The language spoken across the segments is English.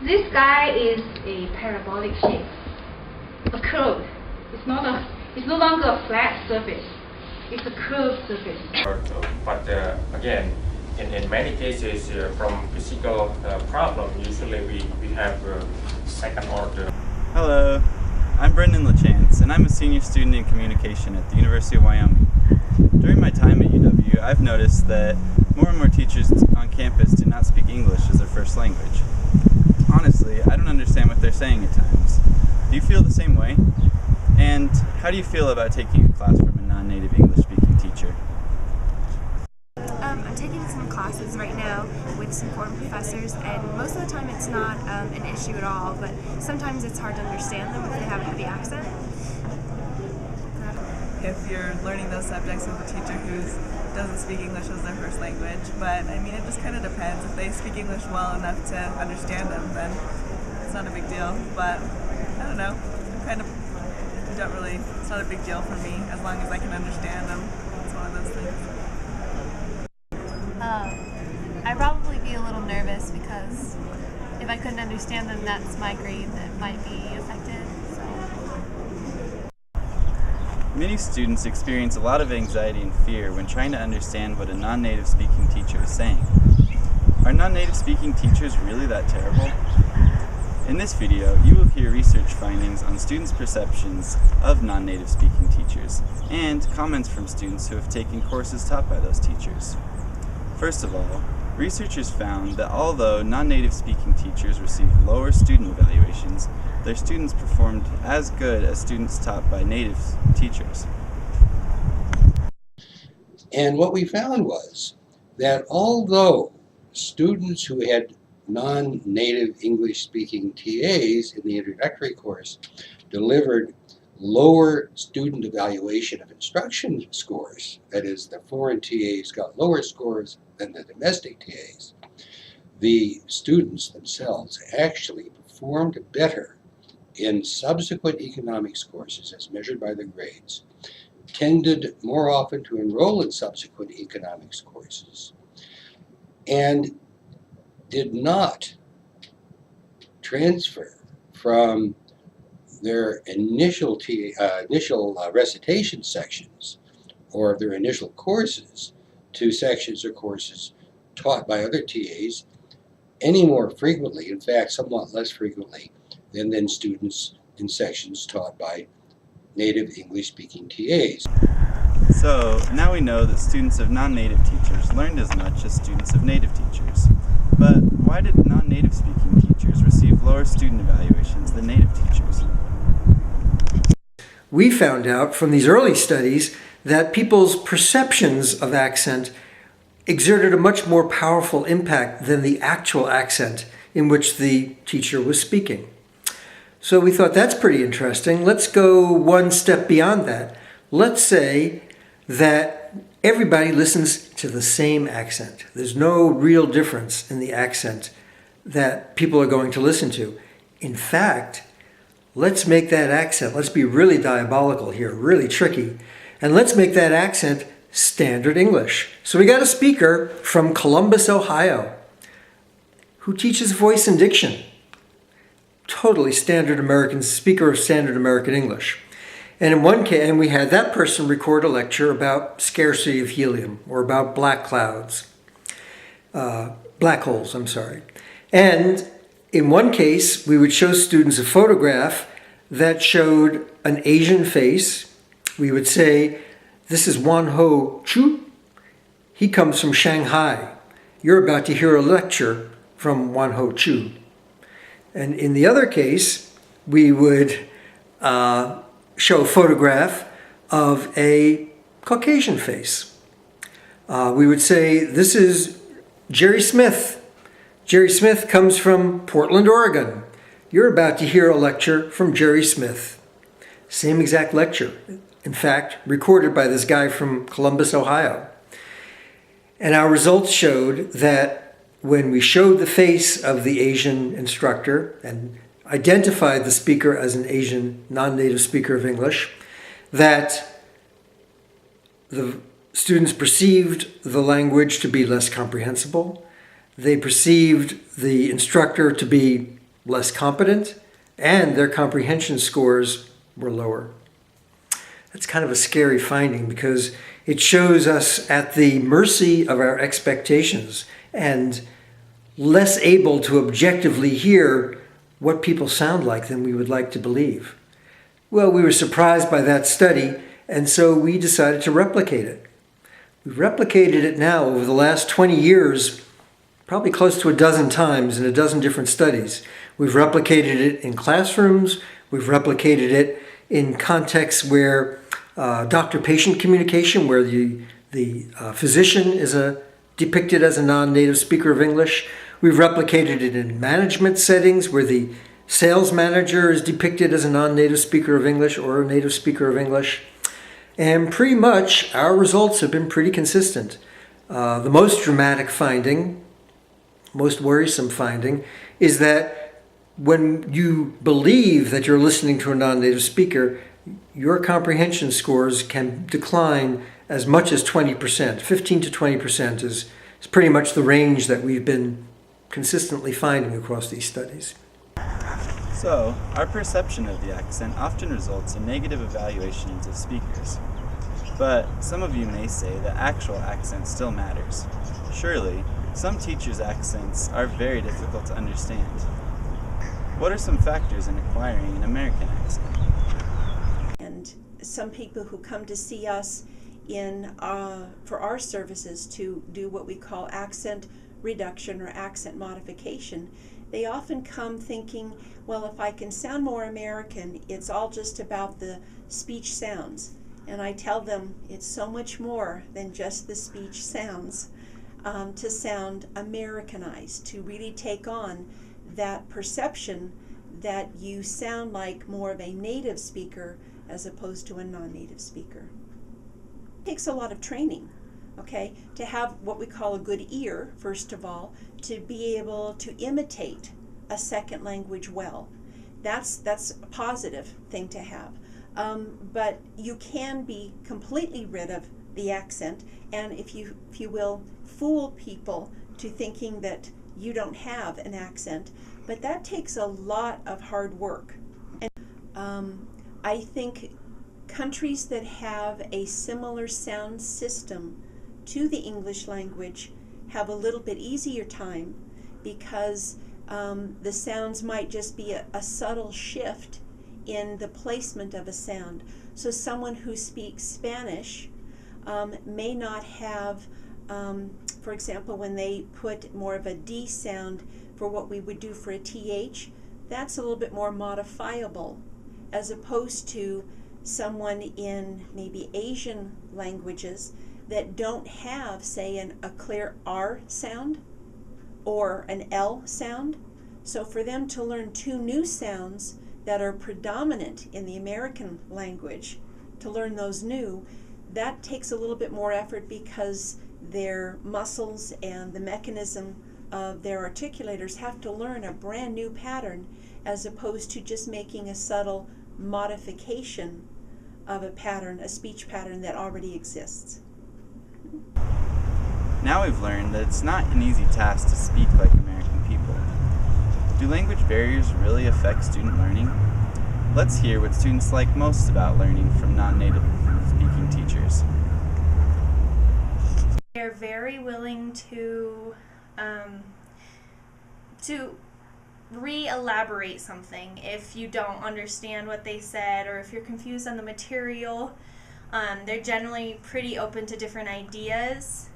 This guy is a parabolic shape, a curve. It's no longer a flat surface. It's a curved surface. But again, in many cases, from physical problem, usually we have second order. Hello, I'm Brendan LaChance, and I'm a senior student in communication at the University of Wyoming. During my time at UW, I've noticed that more and more teachers on campus do not speak English as their first language. Honestly, I don't understand what they're saying at times. Do you feel the same way? And how do you feel about taking a class from a non-native English-speaking teacher? I'm taking some classes right now with some foreign professors, and most of the time it's not an issue at all, but sometimes it's hard to understand them if they have a heavy accent. If you're learning those subjects with a teacher who doesn't speak English as their first language, but I mean it just kind of depends. If they speak English well enough to understand them, then it's not a big deal, but I don't know, it's not a big deal for me as long as I can understand them. It's one of those things. I'd probably be a little nervous because if I couldn't understand them, that's my grade that might be affected. Many students experience a lot of anxiety and fear when trying to understand what a non-native speaking teacher is saying. Are non-native speaking teachers really that terrible? In this video, you will hear research findings on students' perceptions of non-native speaking teachers and comments from students who have taken courses taught by those teachers. First of all, researchers found that although non-native speaking teachers received lower student evaluations, their students performed as good as students taught by native teachers. And what we found was that although students who had non-native English-speaking TAs in the introductory course delivered lower student evaluation of instruction scores, that is, the foreign TAs got lower scores than the domestic TAs, the students themselves actually performed better in subsequent economics courses as measured by the grades, tended more often to enroll in subsequent economics courses, and did not transfer from their initial recitation sections or their initial courses to sections or courses taught by other TAs any more frequently, in fact somewhat less frequently, than students in sections taught by native English-speaking TAs. So, now we know that students of non-native teachers learned as much as students of native teachers. But why did non-native speaking teachers receive lower student evaluations than native teachers? We found out from these early studies that people's perceptions of accent exerted a much more powerful impact than the actual accent in which the teacher was speaking. So we thought that's pretty interesting. Let's go one step beyond that. Let's say that everybody listens to the same accent. There's no real difference in the accent that people are going to listen to. In fact, let's make that accent, let's be really diabolical here, really tricky, and let's make that accent standard English. So we got a speaker from Columbus, Ohio, who teaches voice and diction. Totally standard American, speaker of standard American English. And in one case, and we had that person record a lecture about scarcity of helium, or about black clouds, black holes, I'm sorry. And in one case, we would show students a photograph that showed an Asian face. We would say, this is Wan-Ho Chu. He comes from Shanghai. You're about to hear a lecture from Wan-Ho Chu. And in the other case, we would show a photograph of a Caucasian face. We would say, this is Jerry Smith. Jerry Smith comes from Portland, Oregon. You're about to hear a lecture from Jerry Smith. Same exact lecture. In fact, recorded by this guy from Columbus, Ohio. And our results showed that when we showed the face of the Asian instructor and identified the speaker as an Asian non-native speaker of English, that the students perceived the language to be less comprehensible. They perceived the instructor to be less competent, and their comprehension scores were lower. That's kind of a scary finding because it shows us at the mercy of our expectations and less able to objectively hear what people sound like than we would like to believe. Well, we were surprised by that study, and so we decided to replicate it. We've replicated it now over the last 20 years, probably close to a dozen times in a dozen different studies. We've replicated it in classrooms. We've replicated it in contexts where doctor-patient communication, where the physician is depicted as a non-native speaker of English. We've replicated it in management settings where the sales manager is depicted as a non-native speaker of English or a native speaker of English. And pretty much our results have been pretty consistent. The most dramatic finding, most worrisome finding, is that when you believe that you're listening to a non-native speaker, your comprehension scores can decline as much as 20%. 15 to 20% is pretty much the range that we've been consistently finding across these studies. So, our perception of the accent often results in negative evaluations of speakers. But some of you may say that actual accent still matters. Surely, some teachers' accents are very difficult to understand. What are some factors in acquiring an American accent? And some people who come to see us for our services to do what we call accent reduction or accent modification, they often come thinking, well, if I can sound more American, it's all just about the speech sounds. And I tell them it's so much more than just the speech sounds, to sound Americanized, to really take on that perception that you sound like more of a native speaker as opposed to a non-native speaker. It takes a lot of training, okay, to have what we call a good ear, first of all, to be able to imitate a second language well. That's a positive thing to have. But you can be completely rid of the accent, and if you will, fool people to thinking that you don't have an accent, but that takes a lot of hard work. And I think countries that have a similar sound system to the English language have a little bit easier time because the sounds might just be a subtle shift in the placement of a sound. So someone who speaks Spanish may not have, for example, when they put more of a D sound for what we would do for a TH, that's a little bit more modifiable as opposed to someone in maybe Asian languages that don't have, say, a clear R sound or an L sound. So for them to learn two new sounds that are predominant in the American language, to learn those new, that takes a little bit more effort because their muscles and the mechanism of their articulators have to learn a brand new pattern as opposed to just making a subtle modification of a pattern, a speech pattern that already exists. Now we've learned that it's not an easy task to speak like American people. Do language barriers really affect student learning? Let's hear what students like most about learning from non-native speaking teachers. They're very willing to re-elaborate something if you don't understand what they said or if you're confused on the material. They're generally pretty open to different ideas.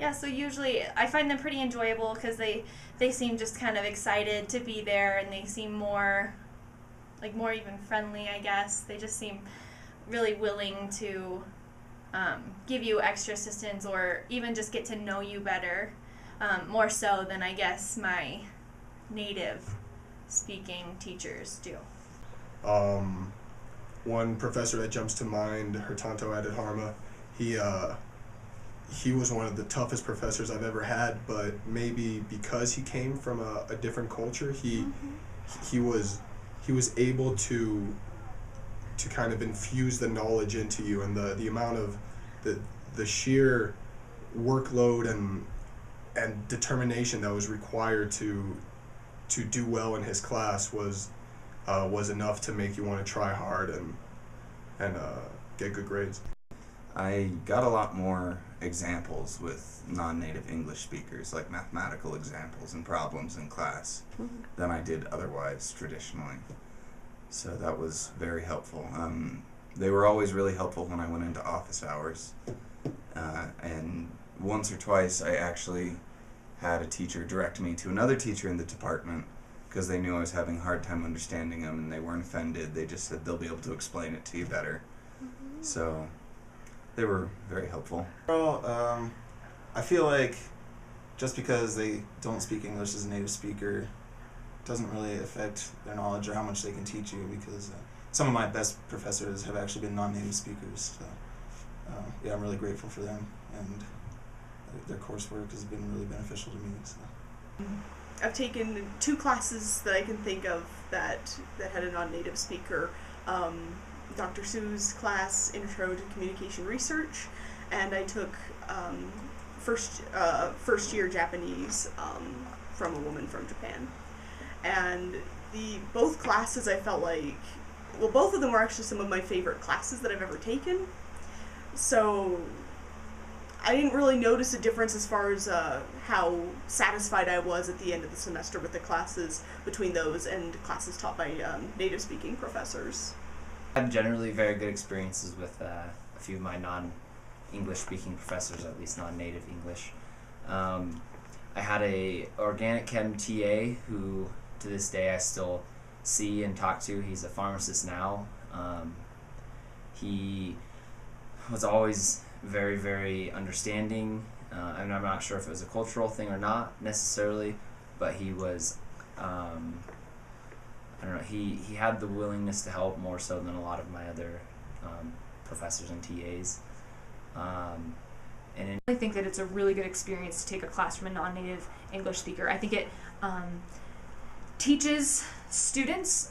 Yeah, so usually I find them pretty enjoyable because they seem just kind of excited to be there, and they seem more even friendly, I guess. They just seem really willing to give you extra assistance or even just get to know you better, more so than I guess my native speaking teachers do. One professor that jumps to mind, Hertanto Adedharma, he was one of the toughest professors I've ever had, but maybe because he came from a different culture, he was able to kind of infuse the knowledge into you, and the amount of the sheer workload and determination that was required to do well in his class was enough to make you want to try hard and get good grades. I got a lot more examples with non-native English speakers, like mathematical examples and problems in class, than I did otherwise traditionally. So that was very helpful. They were always really helpful when I went into office hours. And once or twice I actually had a teacher direct me to another teacher in the department because they knew I was having a hard time understanding them, and they weren't offended. They just said they'll be able to explain it to you better. So they were very helpful. Well, I feel like just because they don't speak English as a native speaker doesn't really affect their knowledge or how much they can teach you, because some of my best professors have actually been non-native speakers. So yeah, I'm really grateful for them, and their coursework has been really beneficial to me. So. I've taken 2 classes that I can think of that had a non-native speaker. Dr. Sue's class, Intro to Communication Research, and I took first year Japanese from a woman from Japan. And both classes I felt like, well, both of them were actually some of my favorite classes that I've ever taken. So I didn't really notice a difference as far as how satisfied I was at the end of the semester with the classes between those and classes taught by native speaking professors. I had generally very good experiences with a few of my non-English speaking professors, at least non-native English. I had a organic chem TA who to this day I still see and talk to. He's a pharmacist now. He was always very, very understanding, and I'm not sure if it was a cultural thing or not necessarily, but he was, I don't know, he had the willingness to help more so than a lot of my other professors and TAs. I think that it's a really good experience to take a class from a non-native English speaker. I think it teaches students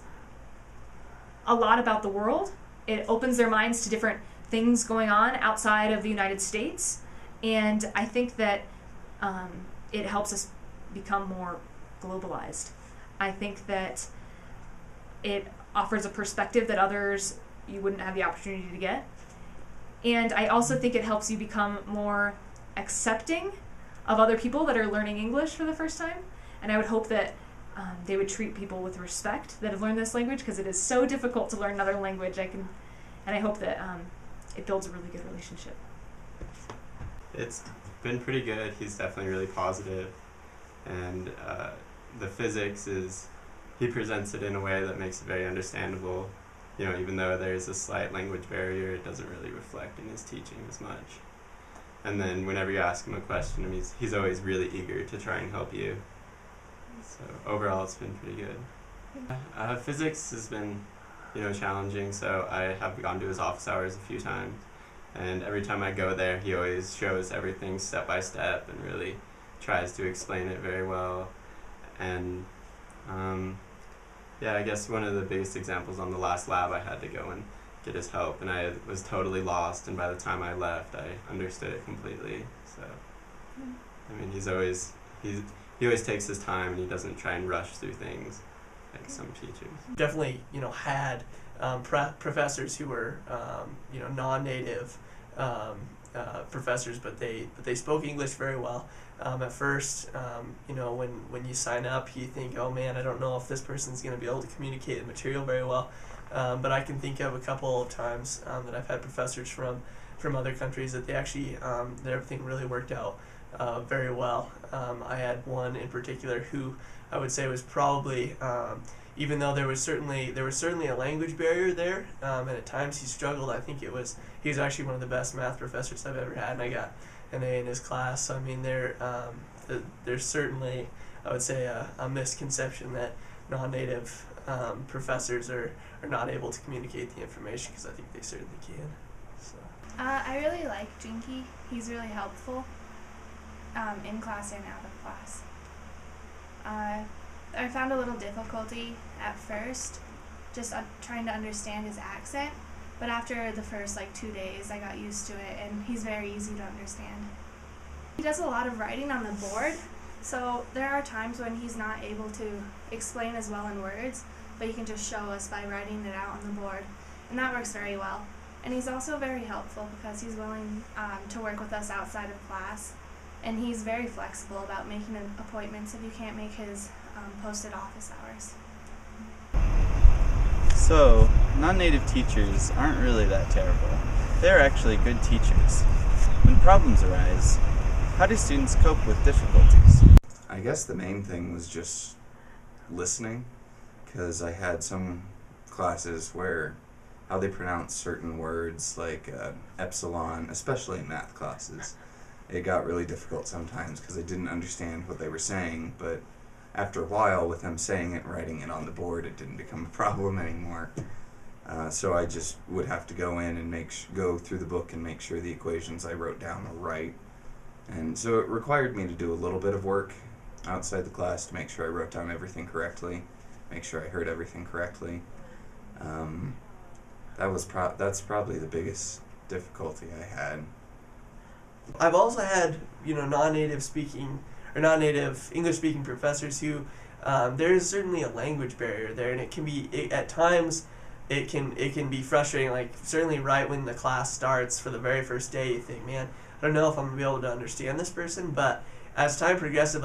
a lot about the world. It opens their minds to different things going on outside of the United States, and I think that it helps us become more globalized. I think that it offers a perspective that others you wouldn't have the opportunity to get. And I also think it helps you become more accepting of other people that are learning English for the first time. And I would hope that they would treat people with respect that have learned this language, because it is so difficult to learn another language. And I hope that it builds a really good relationship. It's been pretty good. He's definitely really positive. And the physics he presents it in a way that makes it very understandable. You know, even though there's a slight language barrier, it doesn't really reflect in his teaching as much. And then whenever you ask him a question, he's always really eager to try and help you. So overall, it's been pretty good. Physics has been, challenging, so I have gone to his office hours a few times. And every time I go there, he always shows everything step by step and really tries to explain it very well. And yeah, I guess one of the biggest examples on the last lab, I had to go and get his help, and I was totally lost, and by the time I left, I understood it completely. So, I mean, he always takes his time, and he doesn't try and rush through things like some teachers. Definitely, had professors who were, non-native professors, but they spoke English very well. At first, when you sign up, you think, oh man, I don't know if this person's going to be able to communicate the material very well. But I can think of a couple of times that I've had professors from other countries that they actually, that everything really worked out very well. I had one in particular who I would say was probably, even though there was certainly a language barrier there, and at times he struggled, I think he was actually one of the best math professors I've ever had, and I got an A in his class. So I mean, there's certainly, I would say, a misconception that non-native professors are not able to communicate the information, because I think they certainly can. So. I really like Jinky. He's really helpful in class and out of class. I found a little difficulty at first just trying to understand his accent, but after the first 2 days I got used to it, and he's very easy to understand. He does a lot of writing on the board, so there are times when he's not able to explain as well in words, but he can just show us by writing it out on the board, and that works very well. And he's also very helpful because he's willing to work with us outside of class, and he's very flexible about making appointments if you can't make his posted office hours. So, non-native teachers aren't really that terrible. They're actually good teachers. When problems arise, how do students cope with difficulties? I guess the main thing was just listening, because I had some classes where how they pronounce certain words like epsilon, especially in math classes. It got really difficult sometimes because I didn't understand what they were saying, but after a while with them saying it and writing it on the board, it didn't become a problem anymore. So I just would have to go in and go through the book and make sure the equations I wrote down were right. And so it required me to do a little bit of work outside the class to make sure I wrote down everything correctly, make sure I heard everything correctly. That's probably the biggest difficulty I had. I've also had, non-native English speaking professors who there is certainly a language barrier there, and it can be at times it can be frustrating. Like certainly right when the class starts for the very first day, you think, man, I don't know if I'm gonna be able to understand this person. But as time progresses,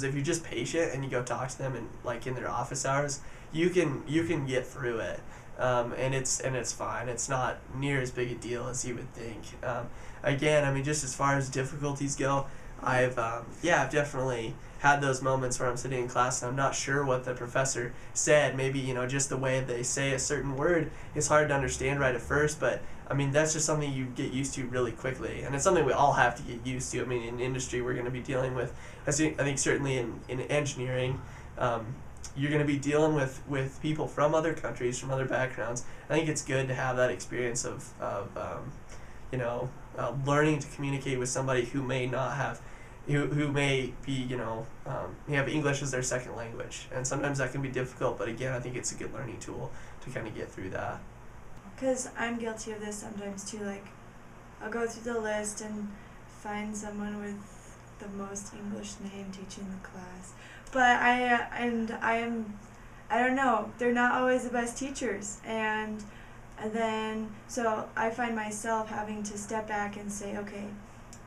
if you're just patient and you go talk to them in their office hours, you can get through it. And it's fine. It's not near as big a deal as you would think. Again, just as far as difficulties go, I've definitely had those moments where I'm sitting in class and I'm not sure what the professor said. Maybe, just the way they say a certain word is hard to understand right at first, but that's just something you get used to really quickly, and it's something we all have to get used to. In industry, we're going to be dealing with, I think certainly in engineering, you're going to be dealing with people from other countries, from other backgrounds. I think it's good to have that experience of learning to communicate with somebody who may not have, who may be, have English as their second language. And sometimes that can be difficult, but again, I think it's a good learning tool to kind of get through that. Because I'm guilty of this sometimes too, I'll go through the list and find someone with the most English name teaching the class. But I don't know, they're not always the best teachers, and then so I find myself having to step back and say, okay,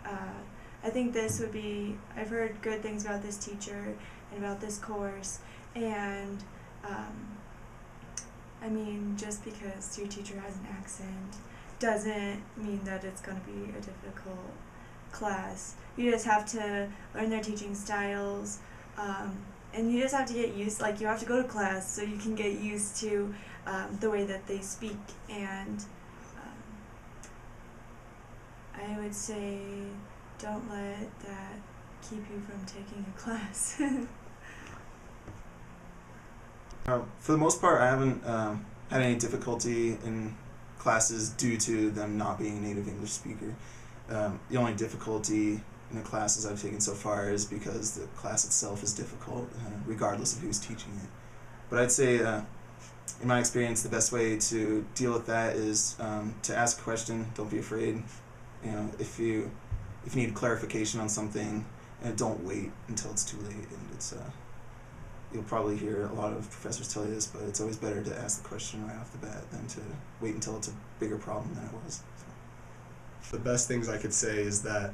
I think this would be, I've heard good things about this teacher and about this course, and just because your teacher has an accent doesn't mean that it's going to be a difficult class. You just have to learn their teaching styles. And you just have to get used, you have to go to class so you can get used to the way that they speak. And I would say don't let that keep you from taking a class. For the most part, I haven't had any difficulty in classes due to them not being a native English speaker. The only difficulty in the classes I've taken so far is because the class itself is difficult, regardless of who's teaching it. But I'd say, in my experience, the best way to deal with that is to ask a question. Don't be afraid. If you need clarification on something, don't wait until it's too late. And it's you'll probably hear a lot of professors tell you this, but it's always better to ask the question right off the bat than to wait until it's a bigger problem than it was. So. The best things I could say is that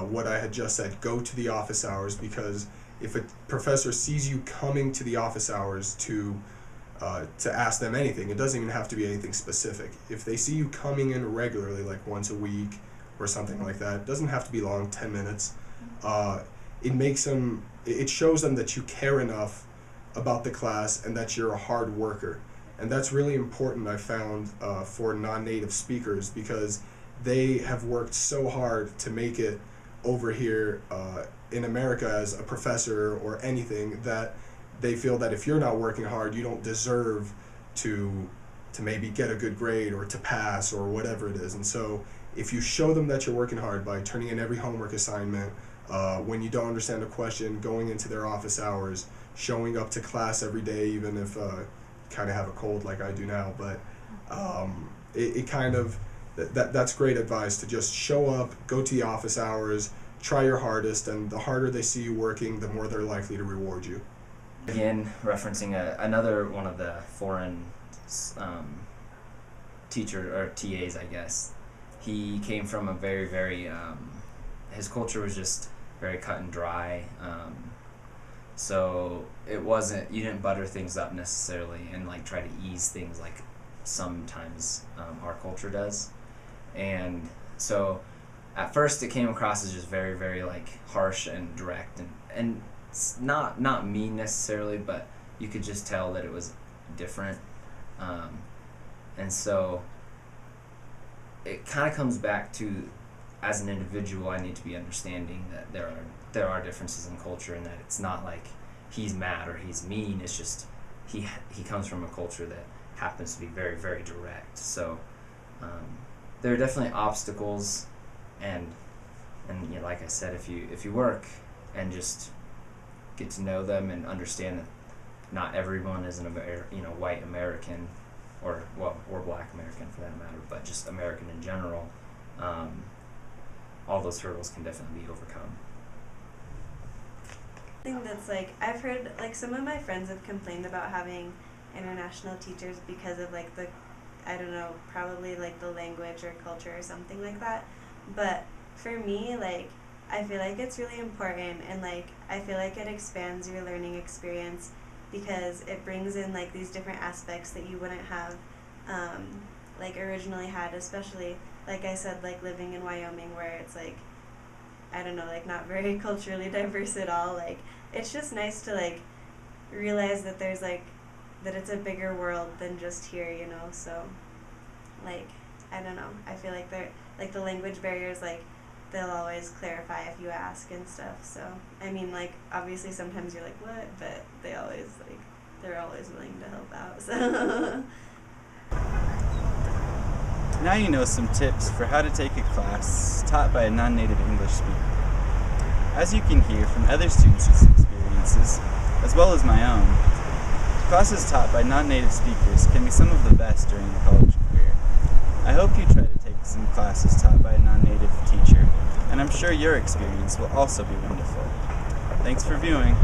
what I had just said, go to the office hours, because if a professor sees you coming to the office hours to ask them anything, it doesn't even have to be anything specific. If they see you coming in regularly, like once a week or something like that, it doesn't have to be long, 10 minutes. It shows them that you care enough about the class and that you're a hard worker. And that's really important, I found, for non-native speakers, because they have worked so hard to make it over here in America as a professor or anything, that they feel that if you're not working hard, you don't deserve to maybe get a good grade or to pass or whatever it is. And so if you show them that you're working hard by turning in every homework assignment, when you don't understand a question, going into their office hours, showing up to class every day, even if you kind of have a cold like I do now, but that's great advice, to just show up, go to the office hours, try your hardest, and the harder they see you working, the more they're likely to reward you. Again, referencing another one of the foreign teacher or TAs, I guess. He came from a very, very, his culture was just very cut and dry. So it wasn't, you didn't butter things up necessarily and like try to ease things like sometimes our culture does. And so at first it came across as just very, very like harsh and direct, and it's not mean necessarily, but you could just tell that it was different. And so it kind of comes back to, as an individual, I need to be understanding that there are differences in culture, and that it's not like he's mad or he's mean. It's just he comes from a culture that happens to be very, very direct. So there are definitely obstacles, and you know, like I said, if you work and just get to know them and understand that not everyone is white American, or black American for that matter, but just American in general, all those hurdles can definitely be overcome. I think that's like, I've heard like some of my friends have complained about having international teachers because of like the, I don't know, probably like the language or culture or something like that. But for me, like, I feel like it's really important, and like I feel like it expands your learning experience because it brings in like these different aspects that you wouldn't have like originally had, especially like I said, like living in Wyoming where it's like, I don't know, like not very culturally diverse at all. Like it's just nice to like realize that there's like, that it's a bigger world than just here, you know. So like, I don't know, I feel like like the language barriers, like they'll always clarify if you ask and stuff. So I mean, like obviously sometimes you're like, what, but they're always willing to help out. So now you know some tips for how to take a class taught by a non-native English speaker. As you can hear from other students' experiences, as well as my own, classes taught by non-native speakers can be some of the best during a college career. I hope you try to take some classes taught by a non-native teacher, and I'm sure your experience will also be wonderful. Thanks for viewing.